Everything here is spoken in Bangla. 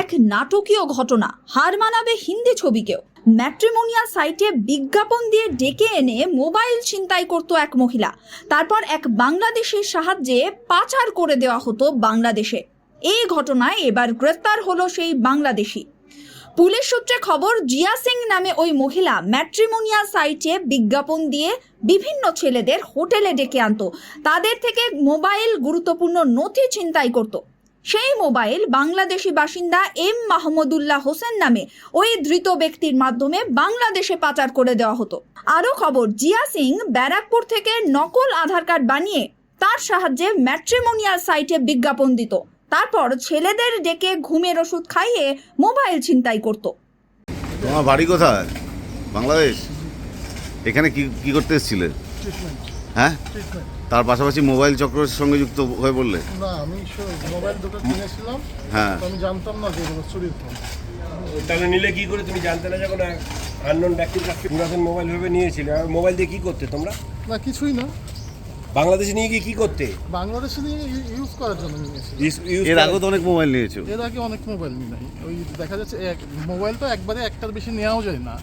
এক নাটকীয় ঘটনা, হার মানাবে হিন্দি ছবিকেও। ম্যাট্রিমোনিয়াল সাইটে বিজ্ঞাপন দিয়ে ডেকে এনে মোবাইল ছিনতাই করত এক মহিলা, তারপর এক বাংলাদেশির সাহায্যে পাচার করে দেওয়া হতো বাংলাদেশে। এই ঘটনায় এবার গ্রেফতার হলো সেই বাংলাদেশি। পুলিশ সূত্রে খবর, জিয়া সিং নামে ওই মহিলা ম্যাট্রিমোনিয়াল সাইটে বিজ্ঞাপন দিয়ে বিভিন্ন ছেলেদের হোটেলে ডেকে আনতো, তাদের থেকে মোবাইল, গুরুত্বপূর্ণ নথি ছিনতাই করত। সেই মোবাইল বাংলাদেশি বাসিন্দা এম মাহমুদুল্লাহ হোসেন নামে ওই ধৃত ব্যক্তির মাধ্যমে বাংলাদেশে পাচার করে দেওয়া হতো। আরও খবর, জিয়া সিং ব্যারাকপুর থেকে নকল আধার কার্ড বানিয়ে তার সাহায্যে ম্যাট্রিমোনিয়াল সাইটে বিজ্ঞাপন দিত, তারপর ছেলেদের ডেকে ঘুমের ওষুধ খাইয়ে মোবাইল ছিনতাই করত। তোমার বাড়ি কোথায়? বাংলাদেশ। এখানে কি কি করতে এসেছিলে? হ্যাঁ, তার পাশাপাশি মোবাইল চক্রের সঙ্গে যুক্ত হয়ে বললে? না, আমি মোবাইল দুটো কিনেছিলাম। হ্যাঁ, আমি জানতাম না যে এগুলো চুরির ফোন। তাহলে নিলে কি করে? তুমি জানতে না যখন আননোন ব্যক্তির কাছ থেকে পুরাতন মোবাইল ভেবে নিয়েছিলে। আর মোবাইল দিয়ে কি করতে তোমরা? না, কিছুই না। বাংলাদেশে নিয়ে গিয়ে কি করতে? বাংলাদেশে নিয়ে ইউজ করার জন্য নিয়েছি। এর আগে তো অনেক মোবাইল নিয়েছো। এর আগে অনেক মোবাইল নিই নাই। ওই দেখা যাচ্ছে মোবাইল তো একবারে একটার বেশি নেওয়াও যায় না।